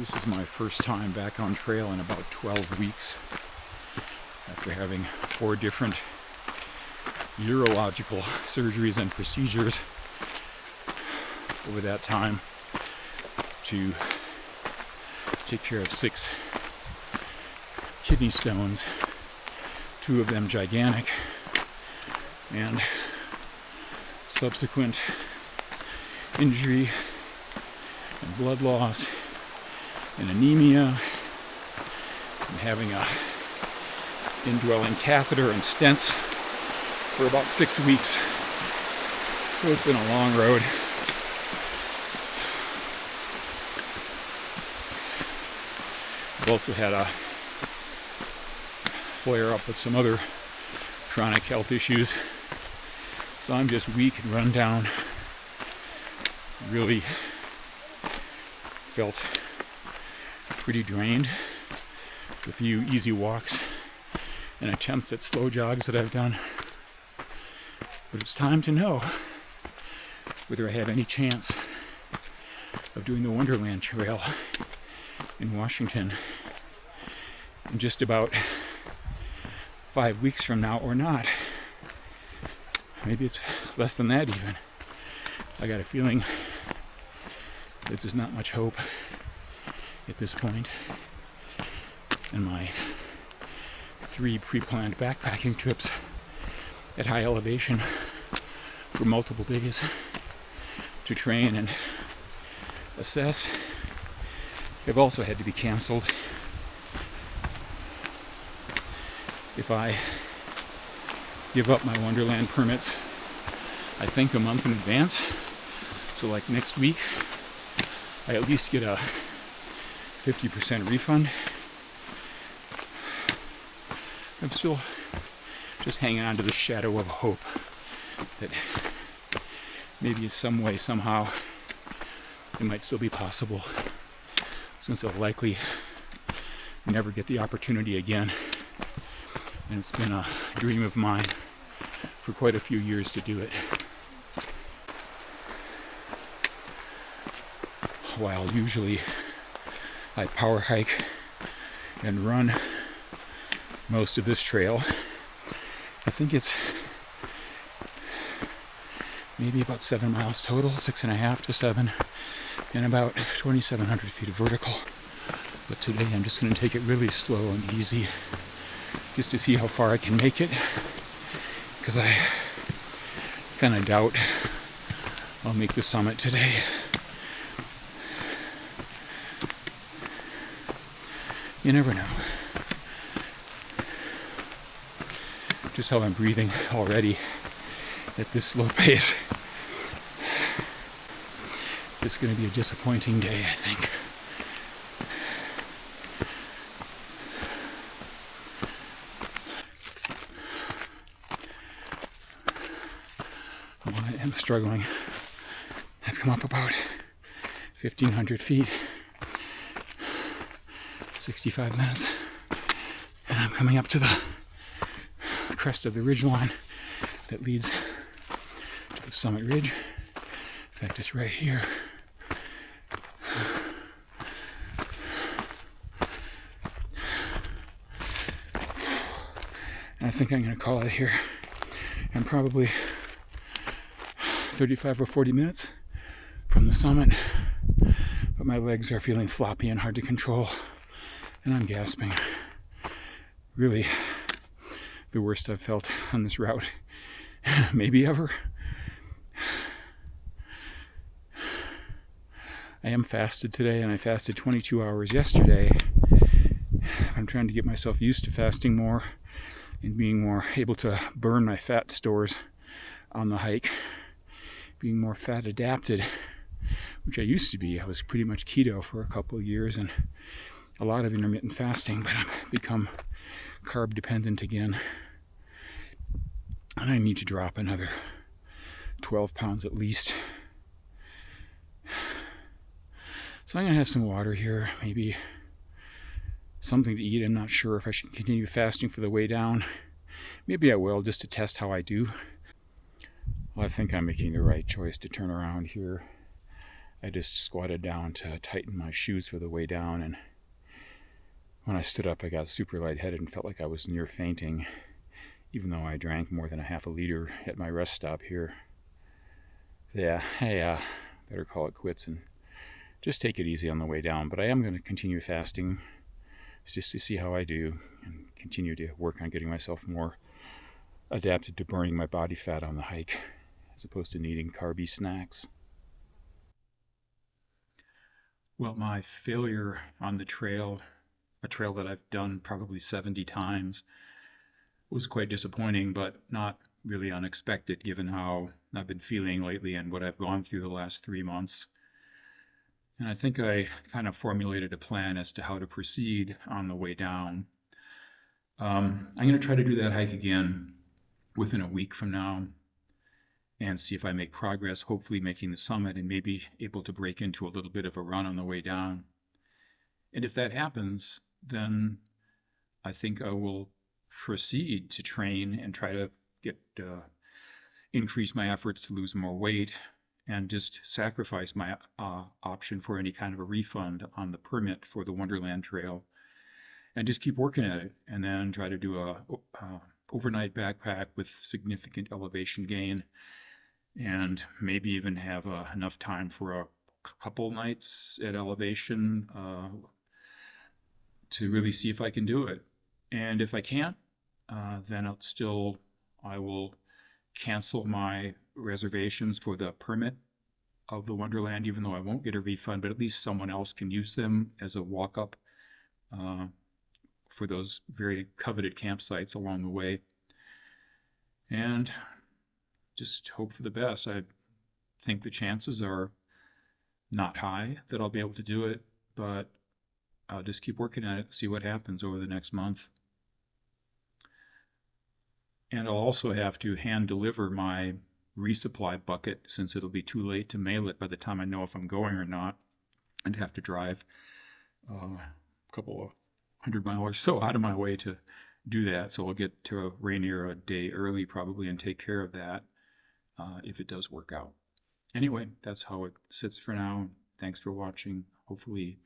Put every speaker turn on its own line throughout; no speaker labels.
This is my first time back on trail in about 12 weeks after having 4 different urological surgeries and procedures over that time to take care of 6 kidney stones, 2 of them gigantic, and subsequent injury and blood loss and anemia and having a indwelling catheter and stents for about 6 weeks. So it's been a long road. I've also had a flare up with some other chronic health issues. So I'm just weak and run down. Really felt pretty drained. A few easy walks and attempts at slow jogs that I've done. But it's time to know whether I have any chance of doing the Wonderland Trail in Washington in just about 5 weeks from now or not. Maybe it's less than that even. I got a feeling that there's not much hope at this point. And my 3 pre-planned backpacking trips at high elevation for multiple days to train and assess have also had to be canceled. If I give up my Wonderland permits, I think a month in advance, so like next week, I at least get a 50% refund. I'm still just hanging on to the shadow of hope that maybe in some way, somehow, it might still be possible, since I'll likely never get the opportunity again. And it's been a dream of mine for quite a few years to do it. While usually I power hike and run most of this trail, I think it's maybe about 7 miles total, 6.5 to 7, and about 2,700 feet of vertical. But today I'm just going to take it really slow and easy, just to see how far I can make it, because I kind of doubt I'll make the summit today. You never know. Just how I'm breathing already at this slow pace. It's going to be a disappointing day, I think. Well, I am struggling. I've come up about 1,500 feet, 65 minutes, and I'm coming up to the crest of the ridgeline that leads to the summit ridge. In fact, it's right here. And I think I'm going to call it here. I'm probably 35 or 40 minutes from the summit, but my legs are feeling floppy and hard to control, and I'm gasping. Really, the worst I've felt on this route, maybe ever. I am fasted today, and I fasted 22 hours yesterday. I'm trying to get myself used to fasting more and being more able to burn my fat stores on the hike, being more fat adapted, which I used to be. I was pretty much keto for a couple of years and a lot of intermittent fasting, but I've become carb dependent again. And I need to drop another 12 pounds at least. So I'm going to have some water here, maybe something to eat. I'm not sure if I should continue fasting for the way down. Maybe I will, just to test how I do. Well, I think I'm making the right choice to turn around here. I just squatted down to tighten my shoes for the way down, and when I stood up I got super lightheaded and felt like I was near fainting, even though I drank more than a half a liter at my rest stop here. Yeah, I better call it quits and just take it easy on the way down. But I am going to continue fasting just to see how I do and continue to work on getting myself more adapted to burning my body fat on the hike as opposed to needing carby snacks. Well, my failure on the trail, a trail that I've done probably 70 times, was quite disappointing, but not really unexpected given how I've been feeling lately and what I've gone through the last 3 months. And I think I kind of formulated a plan as to how to proceed on the way down. I'm going to try to do that hike again within a week from now and see if I make progress, hopefully making the summit and maybe able to break into a little bit of a run on the way down. And if that happens, then I think I will proceed to train and try to increase my efforts to lose more weight and just sacrifice my option for any kind of a refund on the permit for the Wonderland Trail and just keep working at it, and then try to do a overnight backpack with significant elevation gain, and maybe even have enough time for a couple nights at elevation to really see if I can do it. And if I can't, then I will cancel my reservations for the permit of the Wonderland, even though I won't get a refund, but at least someone else can use them as a walk-up for those very coveted campsites along the way. And just hope for the best. I think the chances are not high that I'll be able to do it, but I'll just keep working at it, see what happens over the next month. And I'll also have to hand deliver my resupply bucket since it'll be too late to mail it by the time I know if I'm going or not, and have to drive a couple of 100 miles or so out of my way to do that. So I'll get to Rainier a day early probably and take care of that if it does work out. Anyway, that's how it sits for now. Thanks for watching. Hopefully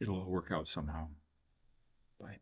it'll all work out somehow. Bye.